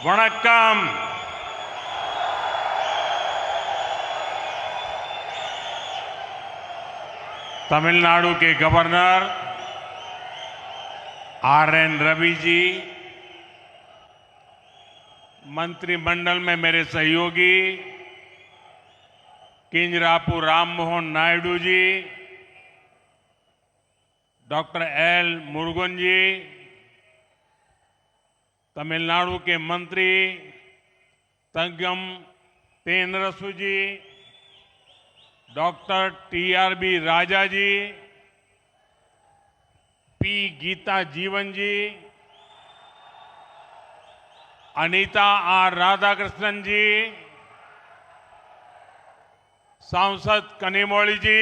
वणक्कम। तमिलनाडु के governor RN. Ravi ji, मंत्रिमंडल में मेरे सहयोगी किंजरापू राम मोहन नायडू जी, डॉक्टर एल. मुरुगन जी, तमिलनाडु के मंत्री तंगम तेनरसु जी, डॉक्टर टी.आर.बी. राजा जी, पी. गीता जीवन जी, अनीता आर. राधाकृष्णन जी, सांसद कनिमोळी जी,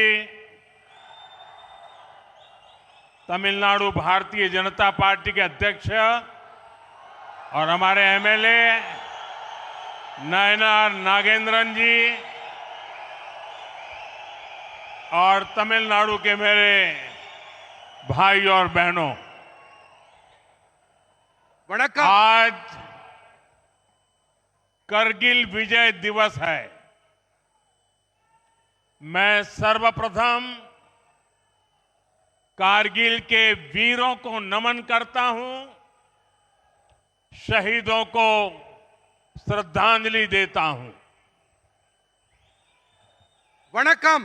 तमिलनाडु भारतीय जनता पार्टी के अध्यक्ष और हमारे एमएलए नयनार नागेंद्रन जी और तमिलनाडु के मेरे भाई और बहनों, आज करगिल विजय दिवस है। मैं सर्वप्रथम कारगिल के वीरों को नमन करता हूं, शहीदों को श्रद्धांजलि देता हूं। वणक्कम।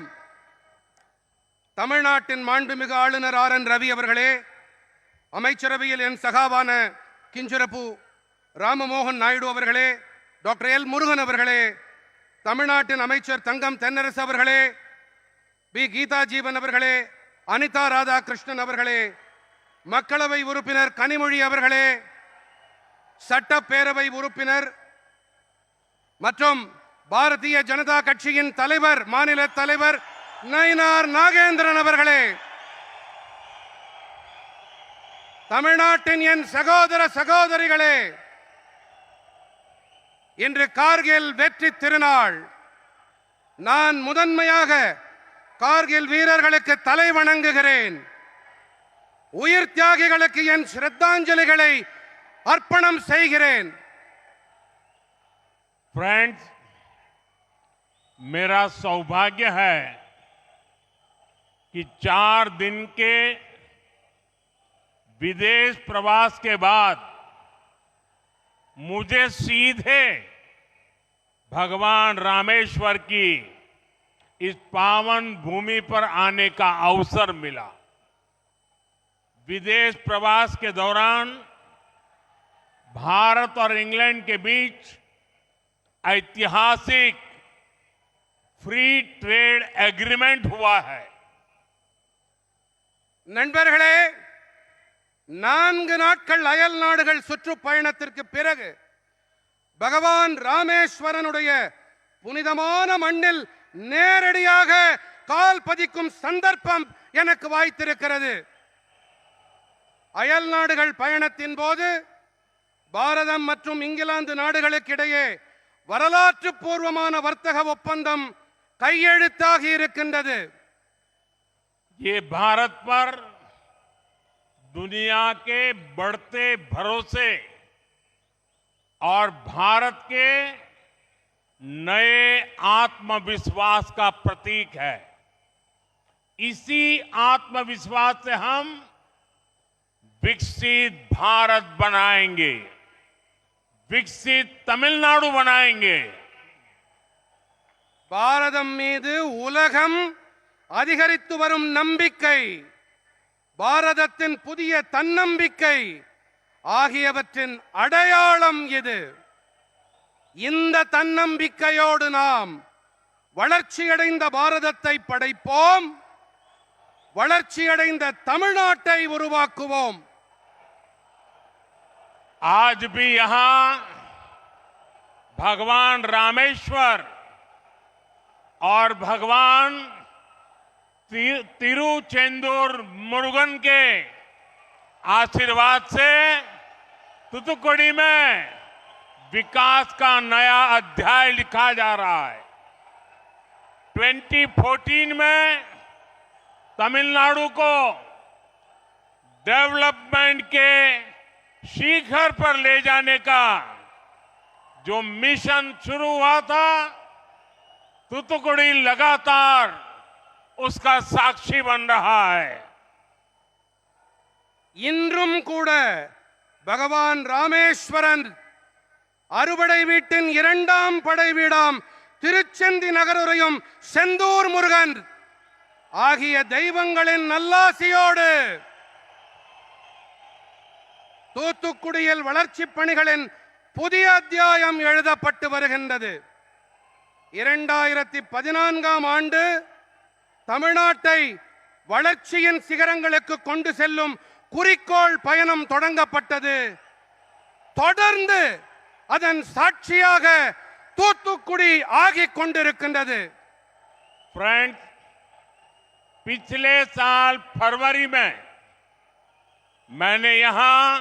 தமிழ்நாட்டின் மாண்புமிகு ஆளுநர் ஆர்.என். ரவி அவர்களே, அமைச்சரவையில் என் சகாவான கிஞ்சரப்பு ராமமோகன் நாயுடு அவர்களே, டாக்டர் எல். முருகன் அவர்களே, தமிழ்நாட்டின் அமைச்சர் தங்கம் தென்னரசு அவர்களே, பி. கீதா ஜீவன் அவர்களே, அனிதா ராதாகிருஷ்ணன் அவர்களே, மக்களவை உறுப்பினர் கனிமொழி அவர்களே, சட்டப்பேரவை உறுப்பினர் மற்றும் பாரதிய ஜனதா கட்சியின் தலைவர், மாநில தலைவர் நயினார் நாகேந்திரன் அவர்களே, தமிழ்நாட்டின் என் சகோதர சகோதரிகளே, இன்று கார்கில் வெற்றி திருநாள். நான் முதன்மையாக கார்கில் வீரர்களுக்கு தலை வணங்குகிறேன். உயிர் தியாகிகளுக்கு என் श्रद्धांजलिகளை अर्पणम செய்கிறேன். फ्रेंड्स, मेरा सौभाग्य है कि 4 दिन के विदेश प्रवास के बाद मुझे सीधे भगवान रामेश्वर की इस पावन भूमि पर आने का अवसर मिला। विदेश प्रवास के दौरान भारत और इंग्लैंड के बीच ऐतिहासिक फ्री ट्रेड एग्रीमेंट हुआ है। நண்பர்களே, 4 நாட்கள் அயல் நாடுகள் சுற்றுப்பயணத்திற்கு பிறகு பகவான் ராமேஸ்வரனுடைய புனிதமான மண்ணில் நேரடியாக கால் பதிக்கும் சந்தர்ப்பம் எனக்கு வாய்த்திருக்கிறது. அயல் நாடுகள் பயணத்தின் போது பாரதம் மற்றும் இங்கிலாந்து நாடுகளுக்கு இடையே வரலாற்று பூர்வமான வர்த்தக ஒப்பந்தம் கையெழுத்தாகி இருக்கின்றது. ये भारत पर दुनिया के बढ़ते भरोसे और भारत के नए आत्मविश्वास का प्रतीक है। इसी आत्मविश्वास से हम विकसित भारत बनाएंगे, विकसित तमिलनाडु बनाएंगे। பாரதம் மீது உலகம் அதிகரித்து வரும் நம்பிக்கை, பாரதத்தின் புதிய தன்னம்பிக்கை ஆகியவற்றின் அடையாளம் இது. இந்த தன்னம்பிக்கையோடு நாம் வளர்ச்சியடைந்த பாரதத்தை படைப்போம், வளர்ச்சியடைந்த தமிழ்நாட்டை உருவாக்குவோம். आज भी यहां भगवान रामेश्वर और भगवान तिरुचेंदूर मुरुगन के आशीर्वाद से तूतुकुड़ी में विकास का नया अध्याय लिखा जा रहा है। 2014 में तमिलनाडु को डेवलपमेंट के शिखर पर ले जाने का जो मिशन शुरू हुआ था, तूतुकुड़ी लगातार उसका साक्षी बन रहा है। இன்றும் கூட பகவான் ராமேஸ்வரன் அறுபடை வீட்டின் இரண்டாம் படை வீடாம் திருச்செந்தி நகருரையும் செந்தூர் முருகன் ஆகிய தெய்வங்களின் நல்லாசியோடு தூத்துக்குடியில் வளர்ச்சி பணிகளின் புதிய அத்தியாயம் எழுதப்பட்டு வருகின்றது. 2014ஆம் ஆண்டு தமிழ்நாட்டை வளர்ச்சியின் சிகரங்களுக்கு கொண்டு செல்லும் குறிக்கோள் பயணம் தொடங்கப்பட்டது. தொடர்ந்து அதன் சாட்சியாக தூத்துக்குடி ஆகிக் கொண்டிருக்கின்றது. फ्रेंड्स, पिछले साल फरवरी में मैंने यहां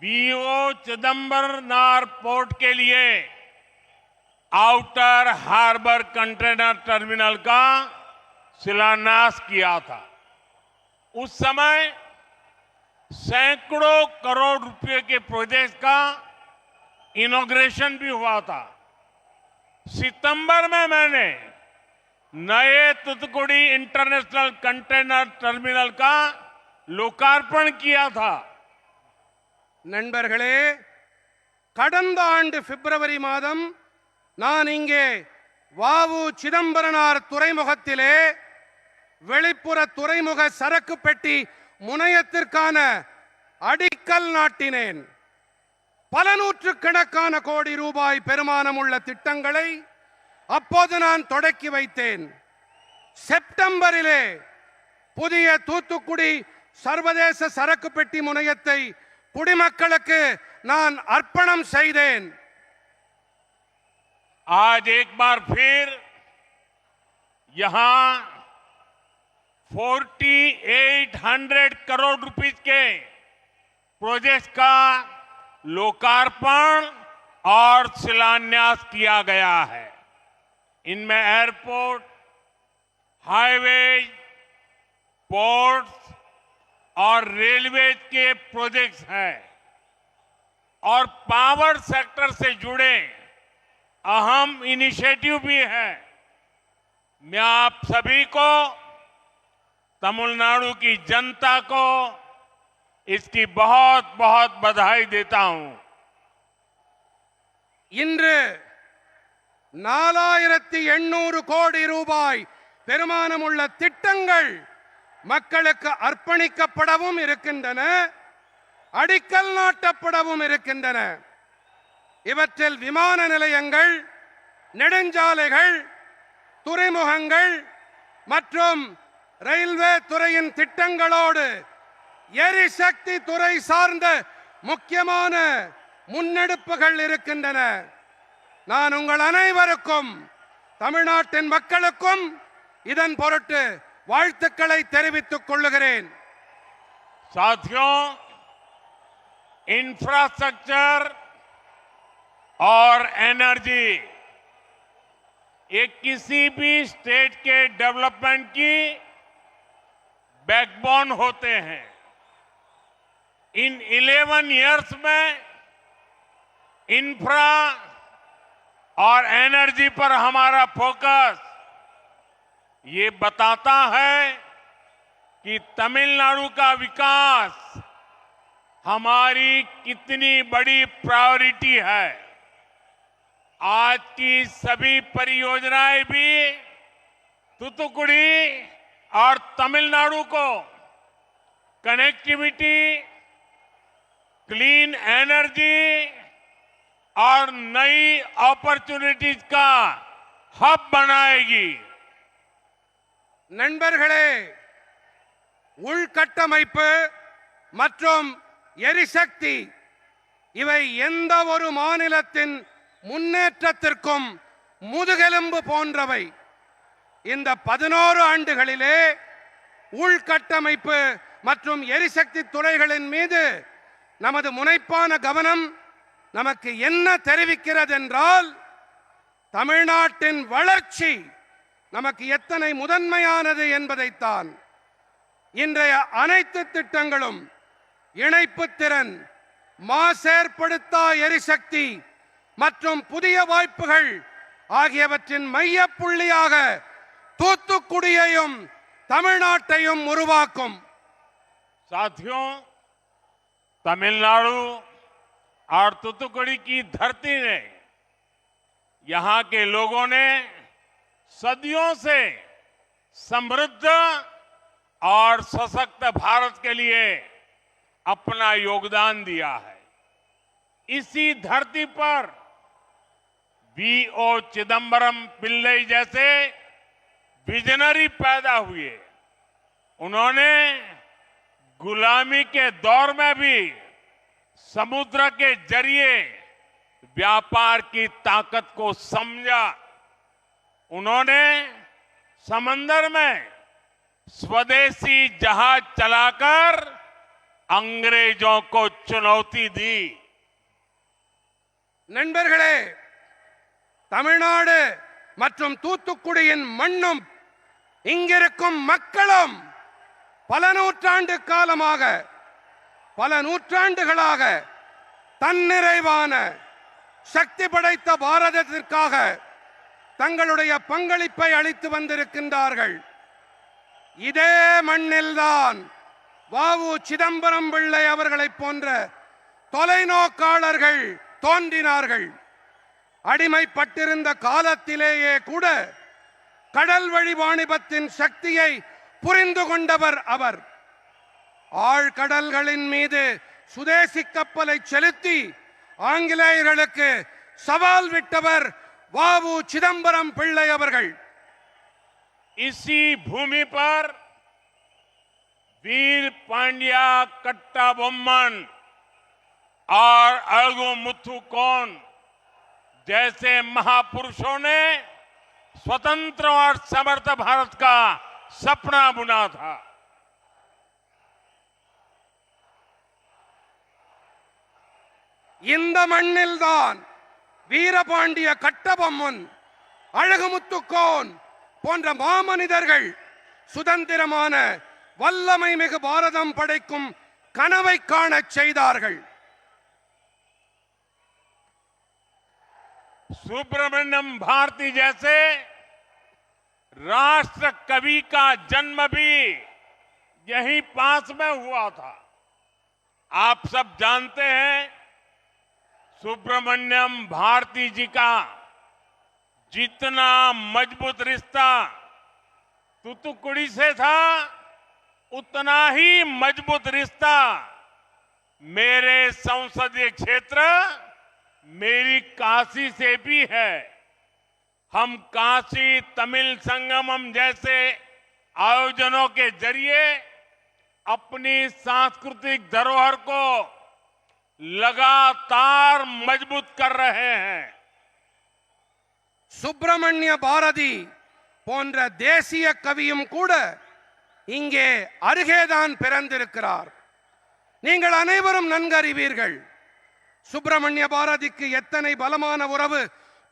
वीओ चिदंबरनार पोर्ट के लिए आउटर हार्बर कंटेनर टर्मिनल का शिलान्यास किया था। उस समय सैकड़ों करोड़ रुपए के प्रोजेक्ट का इनॉग्रेशन भी हुआ था। सितंबर में मैंने नए तूतुकुड़ी इंटरनेशनल कंटेनर टर्मिनल का लोकार्पण किया था। நண்பர்களே, கடந்த ஆண்டு பிப்ரவரி மாதம் நான் இங்கே வாவு சிதம்பரனார் துறைமுகத்திலே வெளிப்புற துறைமுக சரக்கு பெட்டி முனையத்திற்கான அடிக்கல் நாட்டினேன். பல நூற்றுக்கணக்கான கோடி ரூபாய் பெருமானம் உள்ள திட்டங்களை அப்போது நான் தொடக்கி வைத்தேன். செப்டம்பரிலே புதிய தூத்துக்குடி சர்வதேச சரக்கு பெட்டி முனையத்தை குடிமக்களுக்கு நான் அர்ப்பணம் செய்தேன். आज एक बार फिर यहां 4800 करोड़ रुपीस के प्रोजेक्ट का लोकार्पण और शिलान्यास किया गया है। इनमें एयरपोर्ट, हाईवेज, पोर्ट्स और रेलवे के प्रोजेक्ट्स हैं और पावर सेक्टर से जुड़े अहम इनिशिएटिव भी है। मैं आप सभी को, तमिलनाडु की जनता को इसकी बहुत बहुत बधाई देता हूं। இன்று 4800 கோடி ரூபாய் பெருமானம் உள்ள திட்டங்கள் மக்களுக்கு அர்ப்பணிக்கப்படவும் இருக்கின்றன, அடிக்கல் நாட்டப்படவும் இருக்கின்றன. இவற்றில் விமான நிலையங்கள், நெடுஞ்சாலைகள், துறைமுகங்கள் மற்றும் ரயில்வே துறையின் திட்டங்களோடு எரிசக்தி துறை சார்ந்த முக்கியமான முன்னெடுப்புகள் இருக்கின்றன. நான் உங்கள் அனைவருக்கும், தமிழ்நாட்டின் மக்களுக்கும் இதன் பொருட்டு வாழ்த்துக்களை தெரிவித்துக் கொள்கிறேன். साथियों, इंफ्रास्ट्रक्चर और एनर्जी ये किसी भी स्टेट के डेवलपमेंट की बैकबोन होते हैं। इन 11 इयर्स में इंफ्रा और एनर्जी पर हमारा फोकस ये बताता है कि तमिलनाडु का विकास हमारी कितनी बड़ी प्रायोरिटी है। आज की सभी परियोजनाएं भी तूतुकुड़ी और तमिलनाडु को कनेक्टिविटी, क्लीन एनर्जी और नई अपॉर्चुनिटीज का हब बनाएगी। நண்பர்களே, உள்கட்டமைப்பு மற்றும் எரிசக்தி இவை எந்த ஒரு மாநிலத்தின் முன்னேற்றத்திற்கும் முதுகெலும்பு போன்றவை. இந்த 11 ஆண்டுகளிலே உள்கட்டமைப்பு மற்றும் எரிசக்தி துறைகளின் மீது நமது முனைப்பான கவனம் நமக்கு என்ன தெரிவிக்கிறது என்றால், தமிழ்நாட்டின் வளர்ச்சி நமக்கு எத்தனை முதன்மையானது என்பதைத்தான். இன்றைய அனைத்து திட்டங்களும் இணைப்பு திறன், மாசேற்படுத்தா எரிசக்தி, மற்றும் புதிய வாய்ப்புகள் ஆகியவற்றின் மையப்புள்ளியாக தூத்துக்குடியையும் தமிழ்நாட்டையும் உருவாக்கும். साथियों, तमिलनाडु और तूतुकुड़ी की धरती ने, यहां के लोगों ने सदियों से समृद्ध और सशक्त भारत के लिए अपना योगदान दिया है. इसी धरती पर वी.ओ. चिदंबरम पिल्लई जैसे विजनरी पैदा हुए. उन्होंने गुलामी के दौर में भी समुद्र के जरिए व्यापार की ताकत को समझा. उन्होंने समंदर में स्वदेशी जहाज चलाकर अंग्रेजों को चुनौती दी. நண்பர்களே, தமிழ்நாடு மற்றும் தூத்துக்குடியின் மண்ணும் இங்கிருக்கும் மக்களும் பல நூற்றாண்டு காலமாக, பல நூற்றாண்டுகளாக தன்னிறைவான சக்தி படைத்த பாரதத்திற்காக தங்களுடைய பங்களிப்பை அளித்து வந்திருக்கின்றார்கள். இதே மண்ணில்தான் வ.உ. சிதம்பரம் பிள்ளை அவர்களைப் போன்ற தொலைநோக்காளர்கள் தோன்றினார்கள். அடிமைப்பட்டிருந்த காலத்திலேயே கூட கடல் வழி வாணிபத்தின் சக்தியை புரிந்து கொண்டவர் அவர். ஆழ்கடல்களின் மீது சுதேசி கப்பலை செலுத்தி ஆங்கிலேயர்களுக்கு சவால் விட்டவர் வ.உ. சிதம்பரம் பிள்ளை அவர்கள். इसी भूमि पर वीर पांड्या कट्टाबोम्मन और अळगु मुथुकोन जैसे महापुरुषों ने स्वतंत्र और समर्थ भारत का सपना बुना था. இந்த மண்ணில்தான் வீரபாண்டிய கட்டபொம்மன், அழகுமுத்துக்கோன் போன்ற மாமனிதர்கள் சுதந்திரமான வல்லமை மிகு பாரதம் படைக்கும் கனவை காணச் செய்தார்கள். सुब्रमण्यम भारती जैसे राष्ट्र कवि का जन्म भी यहीं पास में हुआ था. आप सब जानते हैं सुब्रमण्यम भारती जी का जितना मजबूत रिश्ता तूतुकुड़ी से था, उतना ही मजबूत रिश्ता मेरे संसदीय क्षेत्र, मेरी काशी से भी है. हम काशी तमिल संगमम जैसे आयोजनों के जरिए अपनी सांस्कृतिक धरोहर को लगातार मजबूत कर रहे हैं. சுப்பிரமணிய பாரதி போன்ற தேசிய கவியும் கூட இங்கே அருகேதான் பிறந்திருக்கிறார். நீங்கள் அனைவரும் நன்கறிவீர்கள், சுப்பிரமணிய பாரதிக்கு எத்தனை பலமான உறவு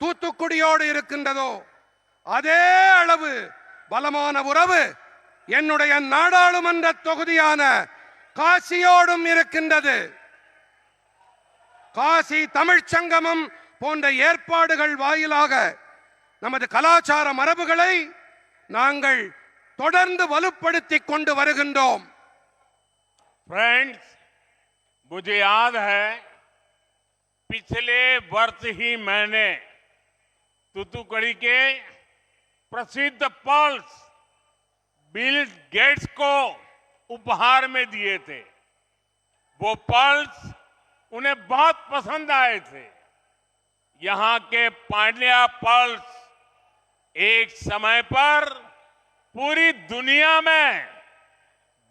தூத்துக்குடியோடு இருக்கின்றதோ அதே அளவு பலமான உறவு என்னுடைய நாடாளுமன்ற தொகுதியான காசியோடும் இருக்கின்றது. காசி தமிழ்ச் சங்கமம் போன்ற ஏற்பாடுகள் வாயிலாக நமது கலாச்சார மரபுகளை நாங்கள் தொடர்ந்து வலுப்படுத்திக் கொண்டு வருகின்றோம். फ्रेंड्स, मुझे याद है पिछले वर्ष ही मैंने तूतुकुड़ी के प्रसिद्ध पर्ल्स बिल गेट्स को उपहार में दिए थे. वो पर्ल्स उन्हें बहुत पसंद आए थे. यहां के पांड्या पर्ल्स एक समय पर पूरी दुनिया में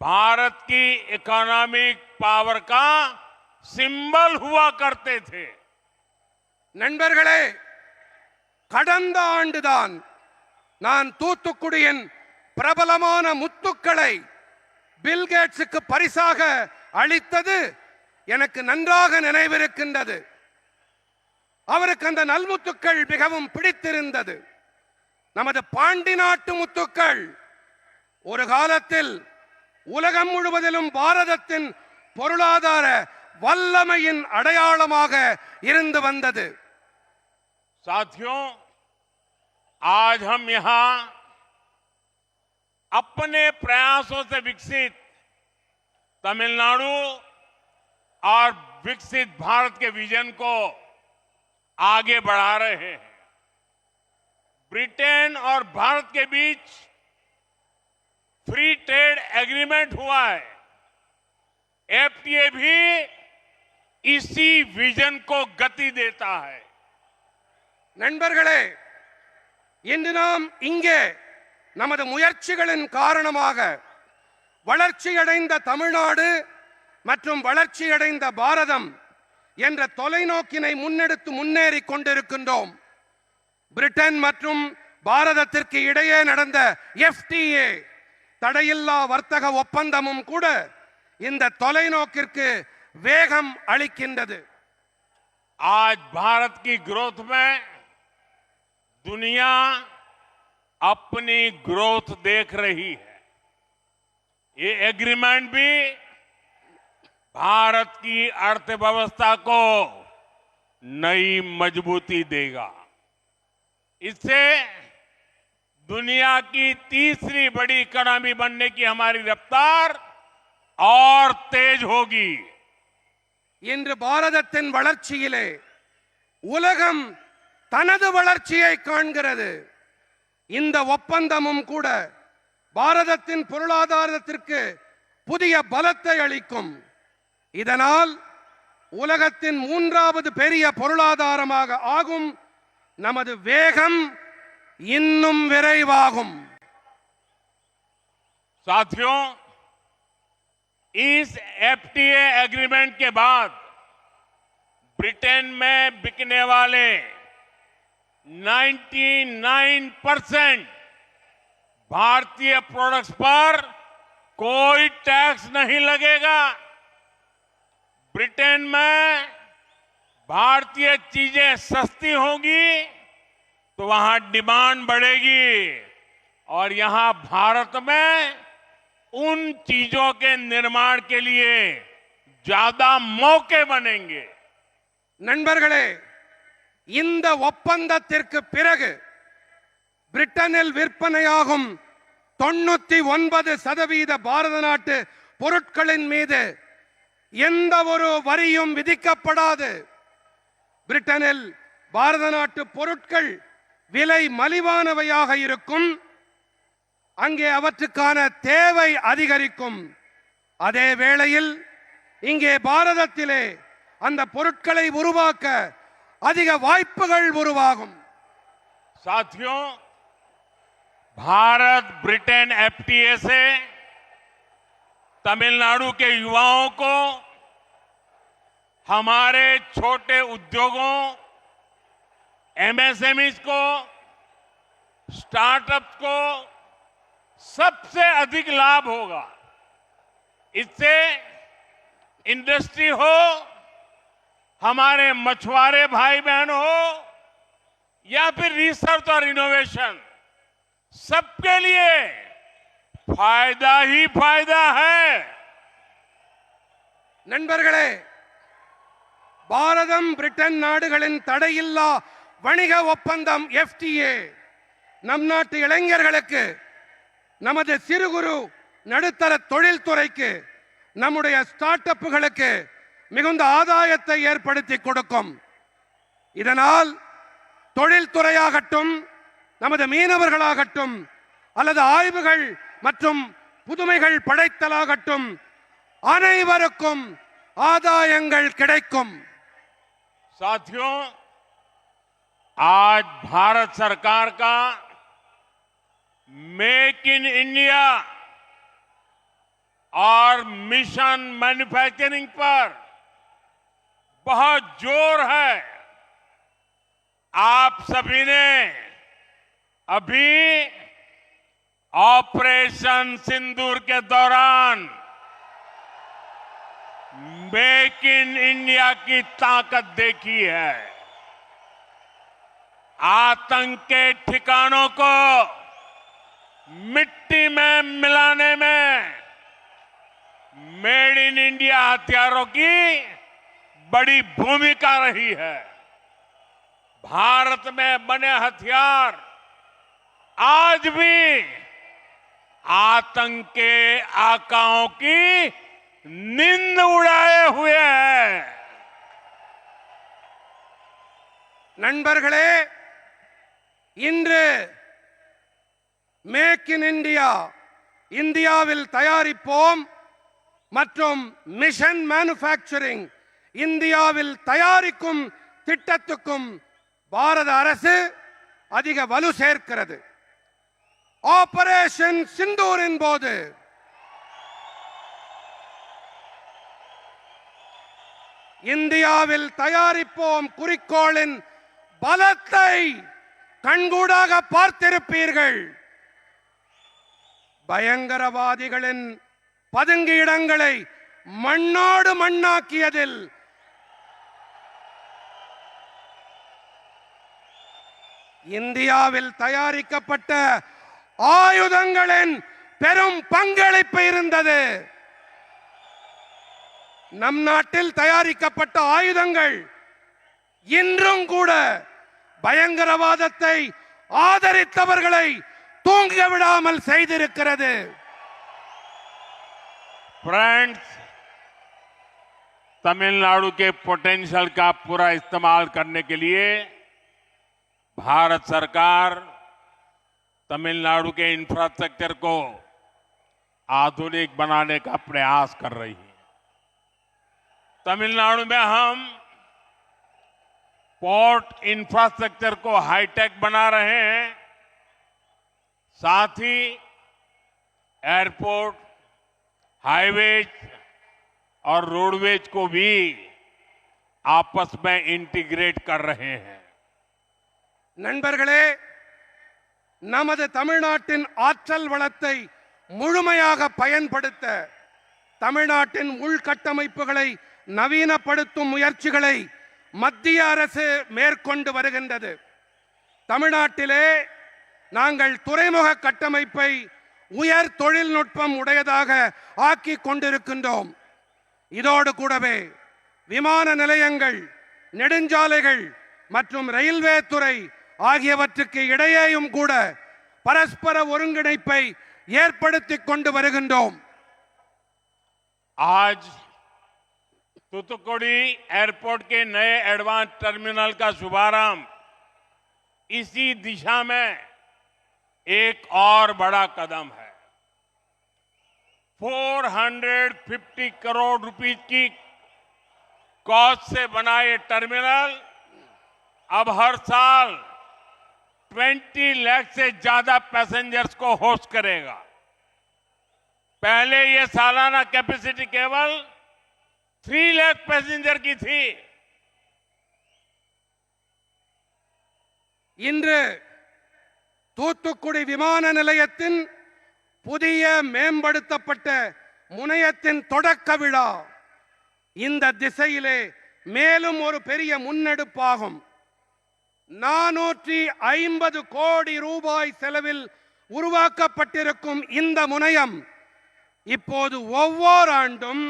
भारत की इकोनॉमिक पावर का सिंबल हुआ करते थे. நண்பர்களே, கடந்த ஆண்டுதான் நான் தூத்துக்குடியின் பிரபலமான முத்துக்களை பில்கேட்ஸுக்கு பரிசாக அளித்தது எனக்கு நன்றாக நினைவிருக்கின்றது. அவருக்கு அந்த நல்முத்துக்கள் மிகவும் பிடித்திருந்தது. நமது பாண்டி நாட்டு முத்துக்கள் ஒரு காலத்தில் உலகம் முழுவதிலும் பாரதத்தின் பொருளாதார வல்லமையின் அடையாளமாக இருந்து வந்தது. साथियों, आज हम यहां अपने प्रयासों से विकसित तमिलनाडु और विकसित भारत के विजन को आगे बढ़ा रहे हैं। ब्रिटेन और भारत के बीच फ्री ट्रेड एग्रीमेंट हुआ है। एफटीए भी इसी विजन को गति देता है। நண்பர்களே, இன்று நாம் இங்கே நமது முயற்சிகளின் காரணமாக வளர்ச்சியடைந்த தமிழ்நாடு மற்றும் வளர்ச்சியடைந்த பாரதம் என்ற தொலைநோக்கினை முன்னெடுத்து முன்னேறி கொண்டிருக்கின்றோம். பிரிட்டன் மற்றும் பாரதத்திற்கு இடையே நடந்த எஃப்டிஏ தடையில்லா வர்த்தக ஒப்பந்தமும் கூட இந்த தொலைநோக்கிற்கு வேகம் அளிக்கின்றது. आज भारत की ग्रोथ में दुनिया अपनी ग्रोथ देख रही है। ये एग्रीमेंट भी भारत की अर्थव्यवस्था को नई मजबूती देगा। इससे दुनिया की तीसरी बड़ी इकोनॉमी बनने की हमारी रफ्तार और तेज होगी। இன்று பாரதத்தின் வளர்ச்சியிலே உலகம் தனது வளர்ச்சியை காண்கிறது. இந்த ஒப்பந்தமும் கூட பாரதத்தின் பொருளாதாரத்திற்கு புதிய பலத்தை அளிக்கும். இதனால் உலகத்தின் மூன்றாவது பெரிய பொருளாதாரமாக ஆகும். நமது வேகம் இன்னும் விரைவாகும். साथियों, इस एफटीए एग्रीमेंट के बाद ब्रिटेन में बिकने वाले 99% भारतीय प्रोडक्ट्स पर कोई टैक्स नहीं लगेगा। ब्रिटेन में भारतीय चीजें सस्ती होंगी तो वहां डिमांड बढ़ेगी और यहां भारत में उन चीजों के निर्माण के लिए ज्यादा मौके बनेंगे। நண்பர்களே, இந்த ஒப்பந்தத்திற்கு பிறகு பிரிட்டனில் விற்பனையாகும் 99% பாரத நாட்டு பொருட்களின் மீது எந்த ஒரு வரியும் விதிக்கப்படாது. பிரிட்டனில் பாரத நாட்டு பொருட்கள் விலை மலிவானவையாக இருக்கும். அங்கே அவற்றுக்கான தேவை அதிகரிக்கும். அதே வேளையில் இங்கே பாரதத்திலே அந்த பொருட்களை உருவாக்க அதிக வாய்ப்புகள் உருவாகும். साथियों, भारत ब्रिटेन एफटीए से तमिलनाडु के युवाओं को, हमारे छोटे उद्योगों, एमएसएमईज को, स्टार्टअप्स को सबसे अधिक लाभ होगा। इससे इंडस्ट्री हो, हमारे मछुआरे भाई बहन हो या फिर रिसर्च और इनोवेशन, सबके लिए फायदा ही फायदा है। நண்பர்களே, பாரதம் பிரிட்டன் நாடுகளின் தடையில்லா வணிக ஒப்பந்தம் எஃப்டிஏ நம் நாட்டு இளைஞர்களுக்கு, நமது சிறு குறு நடுத்தர தொழில்துறைக்கு, நம்முடைய ஸ்டார்ட் அப்புகளுக்கு மிகுந்த ஆதாயத்தை ஏற்படுத்தி கொடுக்கும். இதனால் தொழில்துறையாகட்டும், நமது மீனவர்களாகட்டும், அல்லது ஆய்வுகள் மற்றும் புதுமைகள் படைத்தலாகட்டும், அனைவருக்கும் ஆதாயங்கள் கிடைக்கும். साथियों, आज भारत सरकार का मेक इन इंडिया और मिशन मैन्युफैक्चरिंग पर बहुत जोर है। आप सभी ने अभी ऑपरेशन सिंदूर के दौरान मेक इन इंडिया की ताकत देखी है। आतंक के ठिकानों को मिट्टी में मिलाने में मेड इन इंडिया हथियारों की बड़ी भूमिका रही है। भारत में बने हथियार आज भी आतंक के आकाओं की नींद उड़ाए हुए हैं। நண்பர்களே, இன்று மேக் இன் இந்தியா, இந்தியாவில் தயாரிப்போம் மற்றும் மிஷன் மேனுஃபேக்சரிங், இந்தியாவில் தயாரிக்கும் திட்டத்துக்கும் பாரத அரசு அதிக வலு சேர்க்கிறது. ஆபரேஷன் சிந்தூரின் போது இந்தியாவில் தயாரிப்போம் குறிக்கோளின் பலத்தை கண்கூடாக பார்த்திருப்பீர்கள். பயங்கரவாதிகளின் பதுங்கியிடங்களை மண்ணோடு மண்ணாக்கியதில் இந்தியாவில் தயாரிக்கப்பட்ட ஆயுதங்களின் பெரும் பங்களிப்பு இருந்தது. நம் நாட்டில் தயாரிக்கப்பட்ட ஆயுதங்கள் இன்றும் கூட பயங்கரவாதத்தை ஆதரித்தவர்களை தூங்க விடாமல் செய்திருக்கிறது. फ्रेंड्स, तमिलनाडु के पोटेंशियल का पूरा इस्तेमाल करने के लिए भारत सरकार तमिलनाडु के इंफ्रास्ट्रक्चर को आधुनिक बनाने का प्रयास कर रही है। तमिलनाडु में हम पोर्ट इंफ्रास्ट्रक्चर को हाईटेक बना रहे हैं, साथ ही एयरपोर्ट, हाईवेज और रोडवेज को भी आपस में इंटीग्रेट कर रहे हैं। நண்பர்களே, நமது தமிழ்நாட்டின் ஆற்றல் வளத்தை முழுமையாக பயன்படுத்த தமிழ்நாட்டின் உள்கட்டமைப்புகளை நவீனப்படுத்தும் முயற்சிகளை மத்திய அரசு மேற்கொண்டு வருகின்றது. தமிழ்நாட்டிலே நாங்கள் துறைமுக கட்டமைப்பை உயர் தொழில்நுட்பம் உடையதாக ஆக்கிக் கொண்டிருக்கின்றோம். இதோடு கூடவே விமான நிலையங்கள், நெடுஞ்சாலைகள் மற்றும் ரயில்வே துறை ஆகியவற்றுக்கு இடையேயும் கூட பரஸ்பர ஒருங்கிணைப்பை ஏற்படுத்திக் கொண்டு வருகின்றோம். आज तूतुकुड़ी एयरपोर्ट के नए एडवांस टर्मिनल का शुभारंभ इसी दिशा में एक और बड़ा कदम है। 450 करोड़ रुपीस की कॉस्ट से बना ये टर्मिनल अब हर साल 20 लाख से ज्यादा पैसेंजर्स को होस्ट करेगा। पहले ये सालाना कैपेसिटी केवल 3 लाख पैसेंजर की थी। இன்று தூத்துக்குடி விமான நிலையத்தின் புதிய மேம்படுத்தப்பட்ட முனையத்தின் தொடக்க விழா இந்த திசையிலே மேலும் ஒரு பெரிய முன்னெடுப்பாகும். 450 கோடி ரூபாய் செலவில் உருவாக்கப்பட்டிருக்கும் இந்த முனையம் இப்போது ஒவ்வொரு ஆண்டும்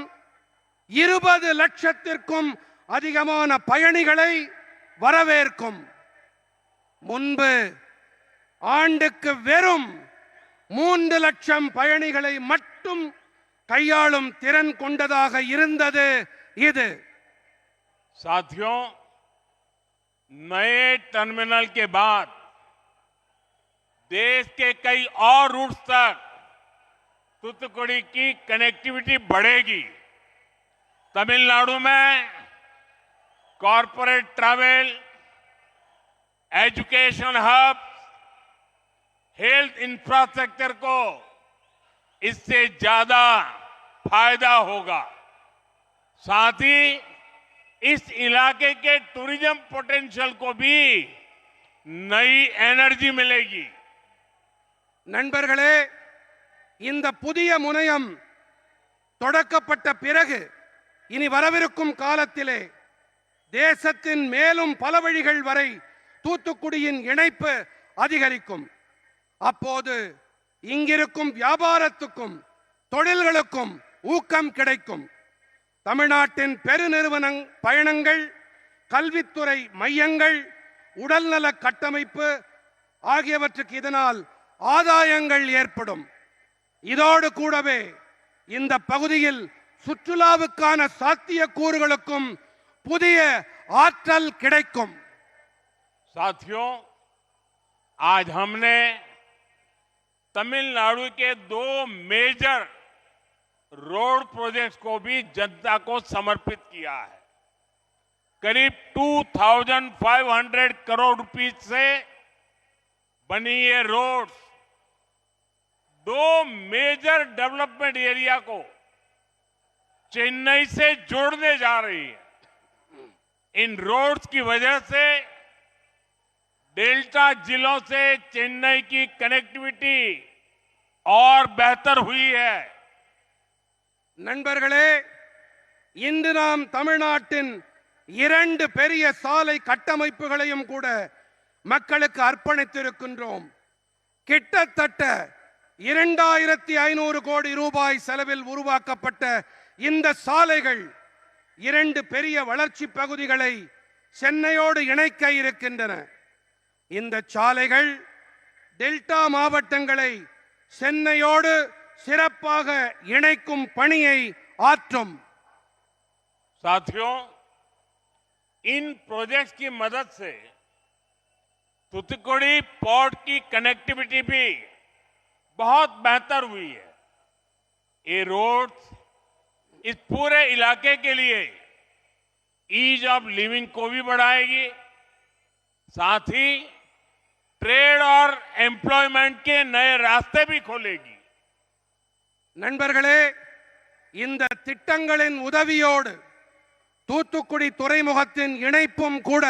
20 லட்சத்திற்கும் அதிகமான பயணிகளை வரவேற்கும். முன்பு ஆண்டுக்கு வெறும் 3 லட்சம் பயணிகளை மட்டும் கையாளும் திறன் கொண்டதாக இருந்தது இது. साथियों, नए टर्मिनल के बाद देश के कई और रूट्स तक तूतुकुड़ी की कनेक्टिविटी बढ़ेगी। तमिलनाडु में corporate travel, education hub, health infrastructure को इससे ज्यादा फायदा होगा। साथ ही इस इलाके के टूरिज्म पोटेंशियल को भी नई एनर्जी मिलेगी। நண்பர்களே, இந்த புதிய முனையம் தொடக்கப்பட்ட பிறகு இனி வரவிருக்கும் காலத்திலே தேசத்தின் மேலும் பல வழிகள் வரை தூத்துக்குடியின் இணைப்பு அதிகரிக்கும். அப்போது இங்கிருக்கும் வியாபாரத்துக்கும் தொழில்களுக்கும் ஊக்கம் கிடைக்கும். தமிழ்நாட்டின் பெருநிறுவன பயணங்கள், கல்வித்துறை மையங்கள், உடல்நல கட்டமைப்பு ஆகியவற்றுக்கு இதனால் ஆதாயங்கள் ஏற்படும். இதோடு கூடவே இந்த பகுதியில் சுற்றுலாவுக்கான சாத்தியக்கூறுகளுக்கும் புதிய ஆற்றல் கிடைக்கும். साथियों, आज हमने तमिलनाडु के 2 मेजर रोड प्रोजेक्ट्स को भी जनता को समर्पित किया है. करीब 2500 करोड़ रुपीस से बनी ये रोड्स 2 मेजर डेवलपमेंट एरिया को चेन्नई से जोड़ने जा रही है. इन रोड्स की वजह से डेल्टा जिलों से चेन्नई की कनेक्टिविटी और बेहतर हुई है. நண்பர்களே, இன்று நாம் தமிழ்நாட்டின் 2 பெரிய சாலை கட்டமைப்புகளையும் கூட மக்களுக்கு அர்ப்பணித்திருக்கின்றோம். கிட்டத்தட்ட 2500 கோடி ரூபாய் செலவில் உருவாக்கப்பட்ட இந்த சாலைகள் 2 பெரிய வளர்ச்சி பகுதிகளை சென்னையோடு இணைக்க இருக்கின்றன. இந்த சாலைகள் டெல்டா மாவட்டங்களை சென்னையோடு சிறப்பாக இணைக்கும் பணியை ஆற்றும். साथियों, इन प्रोजेक्ट्स की मदद से तूतुकुड़ी पोर्ट की कनेक्टिविटी भी बहुत बेहतर हुई है. ये रोड्स इस पूरे इलाके के लिए ईज ऑफ लिविंग को भी बढ़ाएगी, साथ ही ट्रेड और एम्प्लॉयमेंट के नए रास्ते भी खोलेगी. நண்பர்களே, இந்த திட்டங்களின் உதவியோடு தூத்துக்குடி துறைமுகத்தின் இணைப்பும் கூட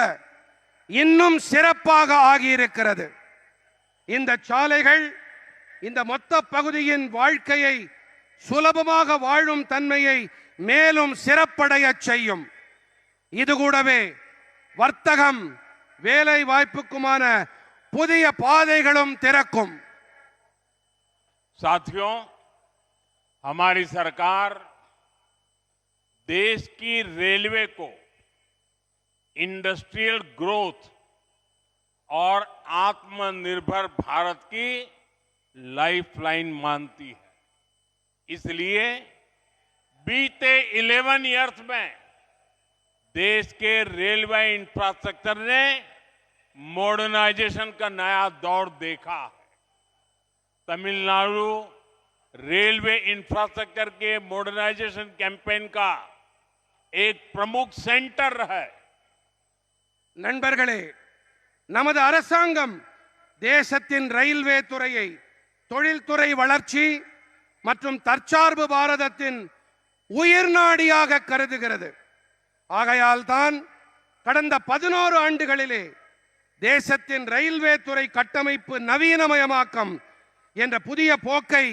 இன்னும் சிறப்பாக ஆகியிருக்கிறது. இந்த சாலைகள் இந்த மொத்த பகுதியின் வாழ்க்கையை சுலபமாக வாழும் தன்மையை மேலும் சிறப்படைய செய்யும். இது கூடவே வர்த்தகம், வேலை வாய்ப்புக்குமான புதிய பாதைகளும் திறக்கும். साथियों, हमारी सरकार देश की रेलवे को इंडस्ट्रियल ग्रोथ और आत्मनिर्भर भारत की लाइफलाइन मानती है. इसलिए बीते 11 इयर्स में देश के रेलवे इंफ्रास्ट्रक्चर ने मॉडर्नाइजेशन का नया दौर देखा है. तमिलनाडु रेलवे इंफ्रास्ट्रक्चर के मॉडर्नाइजेशन कैंपेन का एक प्रमुख सेंटर है. நண்பர்களே, நமது அரசாங்கம் தேசத்தின் ரயில்வே துறையை தொழில்துறை வளர்ச்சி மற்றும் தற்சார்பு பாரதத்தின் உயிர்நாடியாக கருதுகிறது. ஆகையால் தான் கடந்த 11 ஆண்டுகளிலே தேசத்தின் ரயில்வே துறை கட்டமைப்பு நவீனமயமாக்கம் என்ற புதிய போக்கை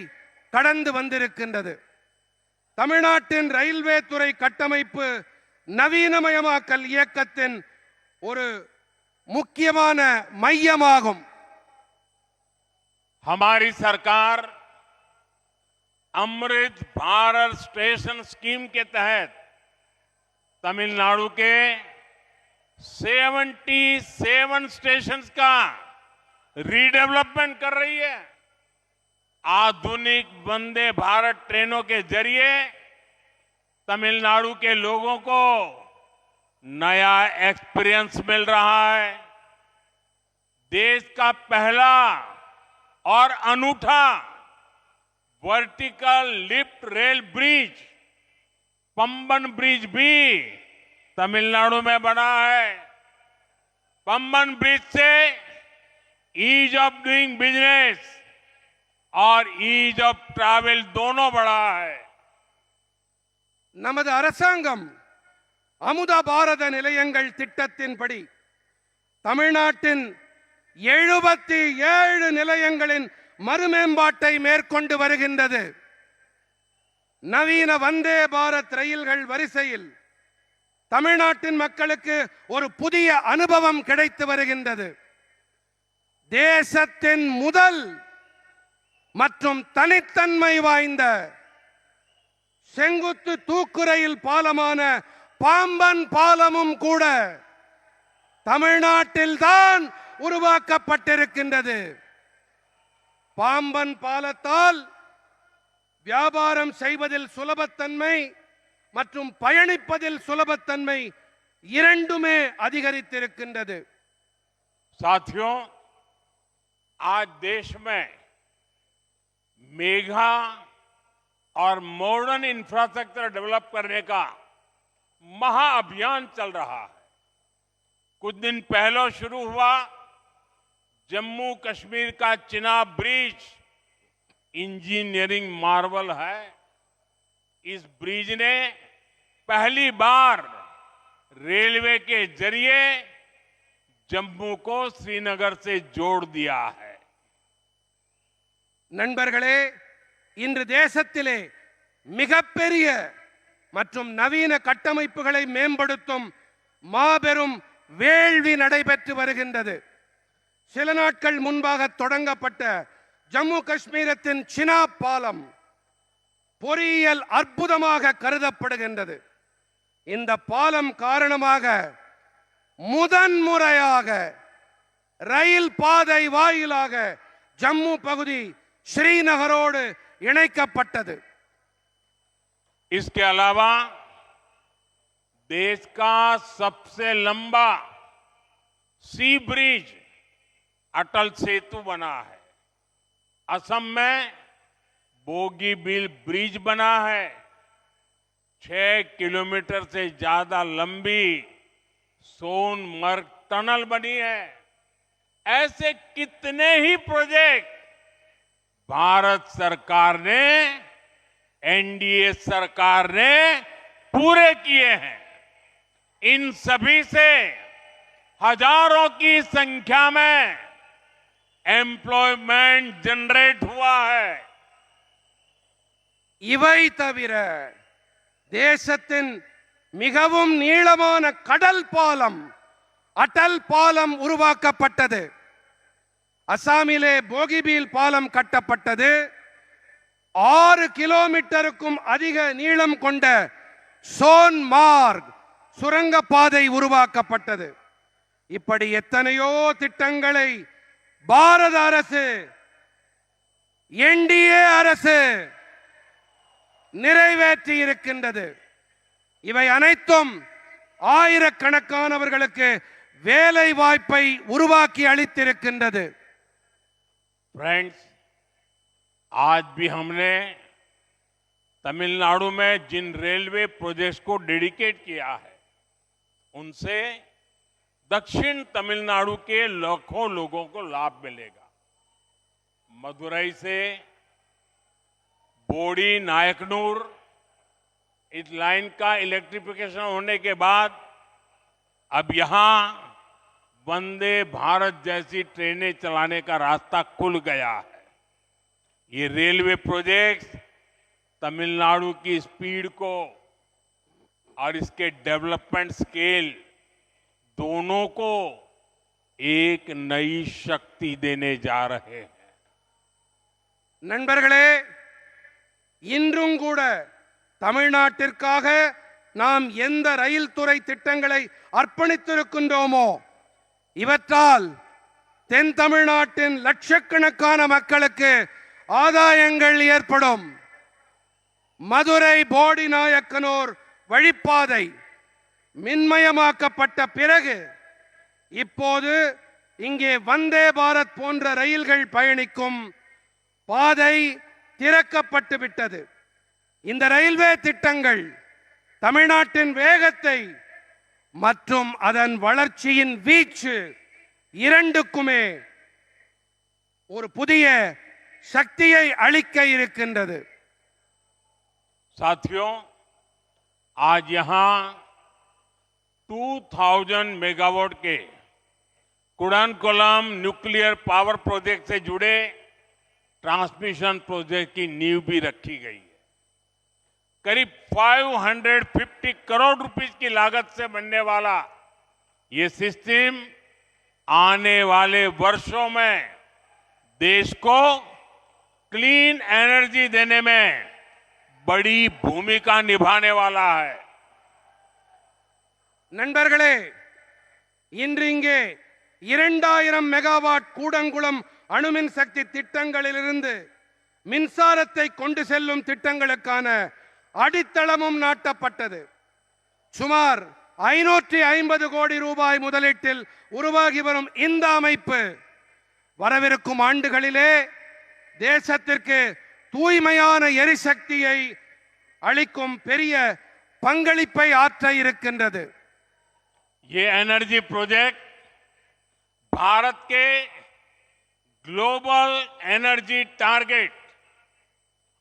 கடந்து வந்திருக்கின்றது. தமிழ்நாட்டின் ரயில்வே துறை கட்டமைப்பு நவீனமயமாக்கல் இயக்கத்தின் ஒரு முக்கியமான மையமாகும். हमारी सरकार अमृत भारत स्टेशन स्कीम के तहत तमिलनाडु के 77 स्टेशंस का रीडेवलपमेंट कर रही है. आधुनिक वंदे भारत ट्रेनों के जरिए तमिलनाडु के लोगों को नया एक्सपीरियंस मिल रहा है. देश का पहला और अनूठा vertical lift rail bridge Pamban bridge भी तमिलनाडु में बना है. पंबन ब्रिज से ईज ऑफ डूइंग बिजनेस और ईज ऑफ ट्रैवल दोनों बढ़ा है. நமது அரசாங்கம் அமுத பாரத நிலையங்கள் திட்டத்தின்படி தமிழ்நாட்டின் 77 நிலையங்களின் மறுமேம்பாட்டை மேற்கொண்டு வருகின்றது. நவீன வந்தே பாரத் ரயில்கள் வரிசையில் தமிழ்நாட்டின் மக்களுக்கு ஒரு புதிய அனுபவம் கிடைத்து வருகின்றது. தேசத்தின் முதல் மற்றும் தனித்தன்மை வாய்ந்த செங்குத்து தூக்கு ரயில் பாலமான பாம்பன் பாலமும் கூட தமிழ்நாட்டில்தான் உருவாக்கப்பட்டிருக்கின்றது. பாம்பன் பாலத்தால் வியாபாரம் செய்வதில் சுலபத்தன்மை மற்றும் பயணிப்பதில் சுலபத்தன்மை இரண்டுமே அதிகரித்திருக்கின்றது. साथियों, आज देश में मेगा और मॉडर्न इंफ्रास्ट्रक्चर डेवलप करने का महाअभियान चल रहा है. कुछ दिन पहले शुरू हुआ जम्मू कश्मीर का चिनाब ब्रिज इंजीनियरिंग मार्वल है. इस ब्रिज ने पहली बार रेलवे के जरिए जम्मू को श्रीनगर से जोड़ दिया है. நண்பர்களே, இன்று தேசத்திலே மிகப்பெரிய மற்றும் நவீன கட்டமைப்புகளை மேம்படுத்தும் மாபெரும் வேள்வி நடைபெற்று வருகின்றது. சில நாட்கள் முன்பாக தொடங்கப்பட்ட ஜம்மு காஷ்மீரத்தின் சினாப் பாலம் பொறியியல் அற்புதமாக கருதப்படுகின்றது. இந்த பாலம் காரணமாக முதன்முறையாக ரயில் பாதை வாயிலாக ஜம்மு பகுதி श्रीनगरोடு இணைக்கப்பட்டது. इसके अलावा देश का सबसे लंबा सी ब्रिज अटल सेतु बना है. असम में बोगीबील ब्रिज बना है. 6 किलोमीटर से ज्यादा लंबी सोनमर्ग टनल बनी है. ऐसे कितने ही प्रोजेक्ट भारत सरकार ने, एनडीए सरकार ने पूरे किए हैं. इन सभी से हजारों की संख्या में एम्प्लॉयमेंट जनरेट हुआ है. இவை தவிர தேசத்தின் மிகவும் நீளமான கடல் பாலம் அடல் பாலம் உருவாக்கப்பட்டது. அசாமிலே போகிபீல் பாலம் கட்டப்பட்டது. 6 கிலோமீட்டருக்கும் அதிக நீளம் கொண்ட சோன்மார்க் சுரங்கப்பாதை உருவாக்கப்பட்டது. இப்படி எத்தனையோ திட்டங்களை பாரத அரசு, என்டிஏ அரசு நிறைவேற்றி இருக்கின்றது. இவை அனைத்தும் ஆயிரக்கணக்கானவர்களுக்கு வேலை வாய்ப்பை உருவாக்கி அளித்திருக்கின்றது. फ्रेंड्स, आज भी हमने तमिलनाडु में जिन रेलवे प्रोजेक्ट्स को डेडिकेट किया है, उनसे दक्षिण तमिलनाडु के लाखों लोगों को लाभ मिलेगा. मदुरई से बोडी नायकनूर इस लाइन का इलेक्ट्रिफिकेशन होने के बाद अब यहां वंदे भारत जैसी ट्रेनें चलाने का रास्ता खुल गया है. ये रेलवे प्रोजेक्ट्स तमिलनाडु की स्पीड को और इसके डेवलपमेंट स्केल दोनों को एक नई शक्ति देने जा रहे हैं. நண்பர்களே, இன்றும் கூட தமிழ்நாட்டிற்காக நாம் எந்த ரயில் துறை திட்டங்களை அர்ப்பணித்திருக்கின்றோமோ இவற்றால் தென் தமிழ்நாட்டின் லட்சக்கணக்கான மக்களுக்கு ஆதாயங்கள் ஏற்படும். மதுரை போடி நாயக்கனூர் வழிப்பாதை மின்மயமாக்கப்பட்ட பிறகு இப்போது இங்கே வந்தே பாரத் போன்ற ரயில்கள் பயணிக்கும் பாதை திறக்கப்பட்டு விட்டது. இந்த ரயில்வே திட்டங்கள் தமிழ்நாட்டின் வேகத்தை மற்றும் அதன் வளர்ச்சியின் வீச்சு இரண்டுக்குமே ஒரு புதிய சக்தியை அளிக்க இருக்கின்றது. साथियों, आज यहां 2000 मेगावाट के कुडानकोलम न्यूक्लियर पावर प्रोजेक्ट से जुड़े ट्रांसमिशन प्रोजेक्ट की नींव भी रखी गई है. करीब 550 करोड़ रुपीस की लागत से बनने वाला ये सिस्टम आने वाले वर्षों में देश को क्लीन एनर्जी देने में बड़ी भूमिका निभाने वाला है. நண்பர்களே, இன்று இங்கே 2000 மெகாவாட் கூடங்குளம் அணுமின் சக்தி திட்டங்களிலிருந்து மின்சாரத்தை கொண்டு செல்லும் திட்டங்களுக்கான அடித்தளமும் நாட்டப்பட்டது. சுமார் 550 கோடி ரூபாய் முதலீட்டில் உருவாகி வரும் இந்த அமைப்பு வரவிருக்கும் ஆண்டுகளிலே தேசத்திற்கு தூய்மையான எரிசக்தியை அளிக்கும் பெரிய பங்களிப்பை ஆற்ற இருக்கின்றது. ये एनर्जी प्रोजेक्ट भारत के ग्लोबल एनर्जी टारगेट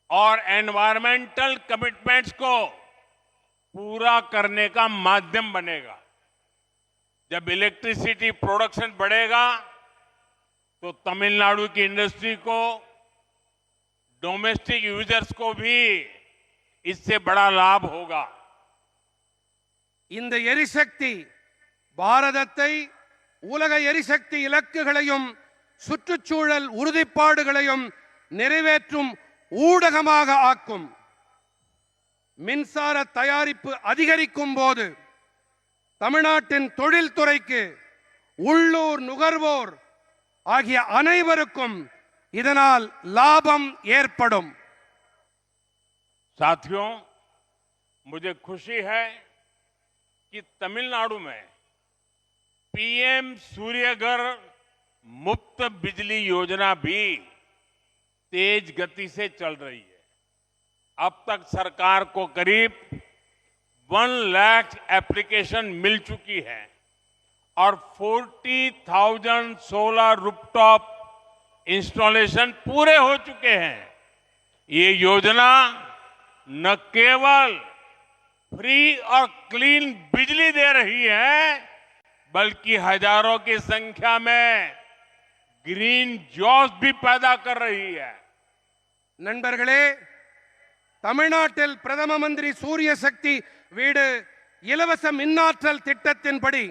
और एनवायरमेंटल कमिटमेंट्स को पूरा करने का माध्यम बनेगा. जब इलेक्ट्रिसिटी प्रोडक्शन बढ़ेगा तो तमिलनाडु की इंडस्ट्री को, डोमेस्टिक यूजर्स को भी इससे बड़ा लाभ होगा. இந்த எரிசக்தி பாரதத்தை உலக எரிசக்தி இலக்குகளையும் சுற்றுச்சூழல் உறுதிப்பாடுகளையும் நிறைவேற்றும் ஊடகமாக ஆக்கும். மின்சார தயாரிப்பு அதிகரிக்கும் போது தமிழ்நாட்டின் தொழில்துறைக்கு, உள்ளூர் நுகர்வோர் ஆகிய அனைவருக்கும் இதனால் லாபம் ஏற்படும். साथियों, मुझे खुशी है कि तमिलनाडु में पीएम सूर्यघर मुफ्त बिजली योजना भी तेज गति से चल रही है. अब तक सरकार को करीब 1 लाख एप्लीकेशन मिल चुकी है और 40,000 सोलर रूफटॉप इंस्टॉलेशन पूरे हो चुके हैं. ये योजना न केवल फ्री और क्लीन बिजली दे रही है, बल्कि हजारों की संख्या में ग्रीन जॉब्स भी पैदा कर रही है. நண்பர்களே, தமிழ்நாட்டில் பிரதம மந்திரி சூரிய சக்தி வீடு இலவச மின்னாற்றல் திட்டத்தின்படி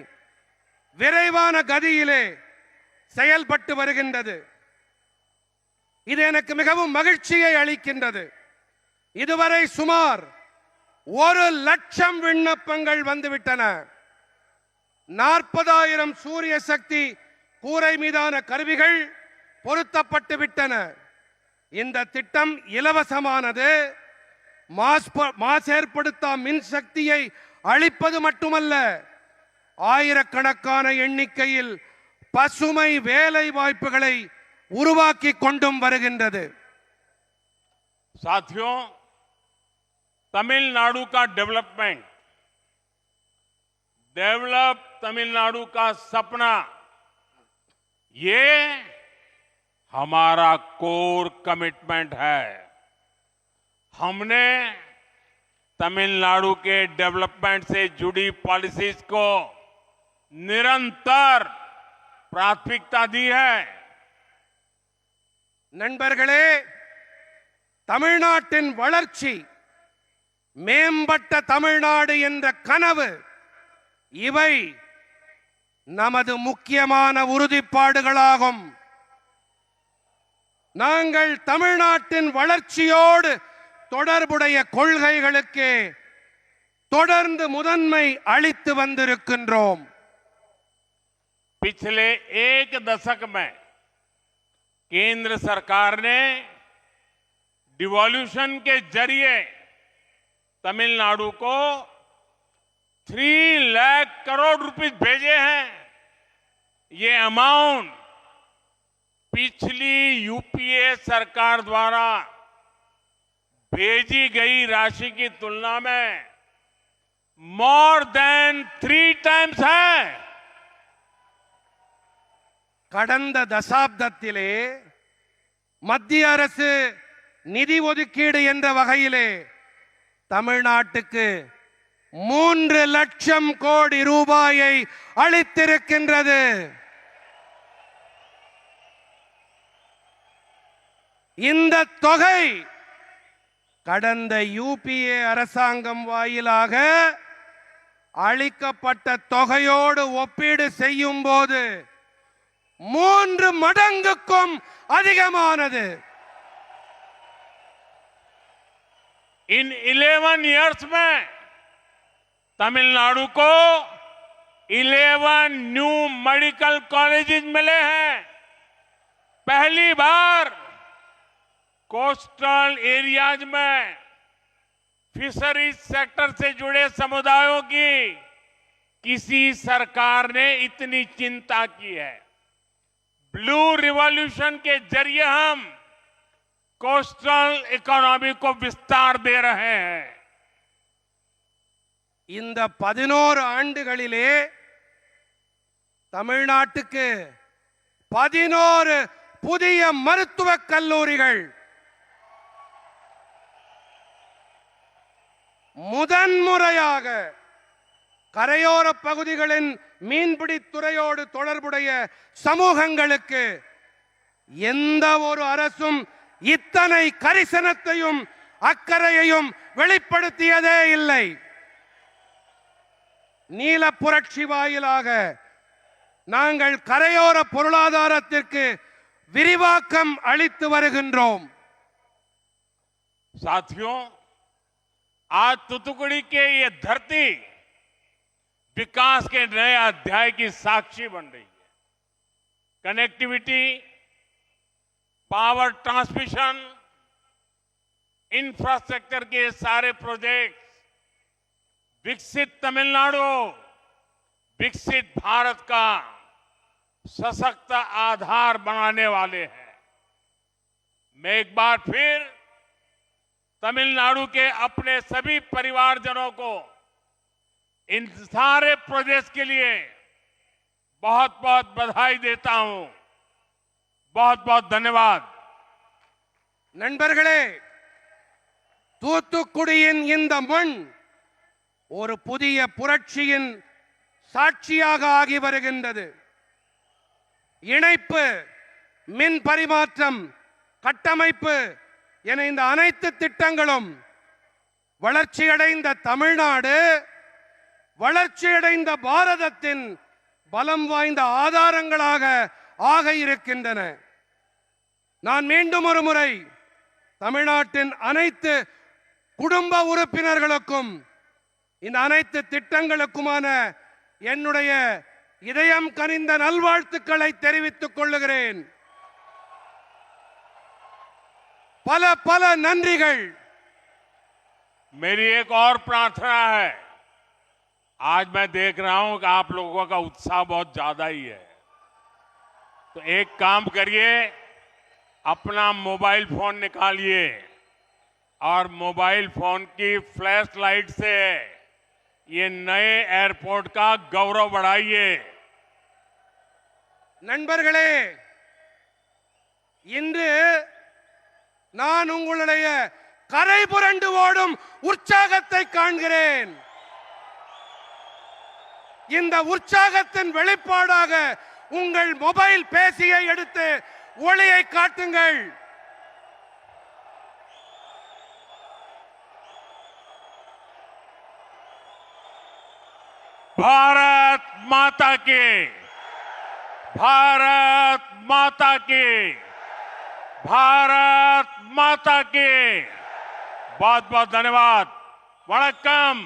விரைவான கதியிலே செயல்பட்டு வருகின்றது. இது எனக்கு மிகவும் மகிழ்ச்சியை அளிக்கின்றது. இதுவரை சுமார் 1 லட்சம் விண்ணப்பங்கள் வந்துவிட்டன. 40,000 சூரிய சக்தி கூரை மீதான கருவிகள் பொருத்தப்பட்டு விட்டன. இந்த திட்டம் இலவசமானது. மாசேற்படுத்தா மின் சக்தியை அளிப்பது மட்டுமல்ல, ஆயிரக்கணக்கான எண்ணிக்கையில் பசுமை வேலை வாய்ப்புகளை உருவாக்கி கொண்டும் வருகின்றது. साथियों, तमिलनाडु का डेवलप तमिलनाडु का सपना, ये हमारा कोर कमिटमेंट है. हमने तमिलनाडु के डेवलपमेंट से जुड़ी पॉलिसीज को निरंतर प्राथमिकता दी है. நண்பர்களே, தமிழ்நாட்டின் வளர்ச்சி, மேம்பட்ட தமிழ்நாடு என்ற கனவு, இவை நமது முக்கியமான உறுதிப்பாடுகளாகும். நாங்கள் தமிழ்நாட்டின் வளர்ச்சியோடு தொடர்புடைய கொள்கைகளுக்கு தொடர்ந்து முதன்மை அளித்து வந்திருக்கின்றோம். पिछले 1 दशक में केंद्र सरकार ने डिवॉल्यूशन के जरिए तमिलनाडु को 3 लाख करोड़ रुपए भेजे हैं. ये अमाउंट पिछली यूपीए सरकार द्वारा भेजी गई राशि की तुलना में मोर देन 3 टाइम्स है. கடந்த தசாப்தத்திலே மத்திய அரசு நிதி ஒதுக்கீடு என்ற வகையிலே தமிழ்நாட்டுக்கு 3 லட்சம் கோடி ரூபாயை அளித்திருக்கின்றது. இந்த தொகை கடந்த யூபிஏ அரசாங்கம் வாயிலாக அளிக்கப்பட்ட தொகையோடு ஒப்பீடு செய்யும் போது 3 மடங்குக்கும் அதிகமானது. इन 11 इयर्स में तमिलनाडु को 11 न्यू मेडिकल कॉलेजेस मिले हैं। पहली बार कोस्टल एरियाज में फिशरीज सेक्टर से जुड़े समुदायों की किसी सरकार ने इतनी चिंता की है। ब्लू रिवॉल्यूशन के जरिए हम कोस्टल इकोनॉमी को विस्तार दे रहे हैं। இந்த 11 ஆண்டுகளிலே தமிழ்நாட்டுக்கு 11 புதிய மருத்துவக் கல்லூரிகள், முதன்முறையாக கரையோர பகுதிகளின் மீன்பிடி துறையோடு தொடர்புடைய சமூகங்களுக்கு எந்த ஒரு அரசும் இத்தனை கரிசனத்தையும் அக்கறையையும் வெளிப்படுத்தியதே இல்லை. நீல புரட்சி வாயிலாக நாங்கள் கரையோர பொருளாதாரத்திற்கு விரிவாக்கம் அளித்து வருகின்றோம். साथियों, आज तूतुकुड़ी के ये धरती विकास के नए अध्याय की साक्षी बन रही है। कनेक्टिविटी, पावर ट्रांसमिशन, इंफ्रास्ट्रक्चर के सारे प्रोजेक्ट विकसित तमिलनाडु, विकसित भारत का सशक्त आधार बनाने वाले हैं। मैं एक बार फिर तमिलनाडु के अपने सभी परिवारजनों को इन सारे प्रोजेक्ट्स के लिए बहुत बहुत बधाई देता हूं। बहुत बहुत धन्यवाद। நண்பர்களே, தூத்துக்குடியின் இந்த மண் ஒரு புதிய புரட்சியின் சாட்சியாக ஆகி வருகின்றது. இணைப்பு, மின் பரிமாற்றம், கட்டமைப்பு என இந்த அனைத்து திட்டங்களும் வளர்ச்சியடைந்த தமிழ்நாடு, வளர்ச்சியடைந்த பாரதத்தின் பலம் வாய்ந்த ஆதாரங்களாக ஆக இருக்கின்றன. நான் மீண்டும் ஒரு முறை தமிழ்நாட்டின் அனைத்து குடும்ப உறுப்பினர்களுக்கும் இந்த அனைத்து திட்டங்களுக்குமான என்னுடைய இதயம் கனிந்த நல்வாழ்த்துக்களை தெரிவித்துக் கொள்ளுகிறேன். பல பல நன்றிகள். मेरी एक और प्रार्थना है। आज मैं देख रहा हूं कि आप लोगों का उत्साह बहुत ज्यादा ही है, तो एक काम करिए, अपना मोबाइल फोन निकालिए और मोबाइल फोन की फ्लैश लाइट से ये नए एयरपोर्ट का गौरव बढ़ाइए। நண்பர்களே, இன்று நான் உங்களுடைய கரை புரண்டு ஓடும் உற்சாகத்தை காண்கிறேன். இந்த உற்சாகத்தின் வெளிப்பாடாக உங்கள் மொபைல் பேசியை எடுத்து ஒளியை காட்டுங்கள். भारत माता की, भारत माता की, भारत माता की। बहुत बहुत धन्यवाद। वणक्कम।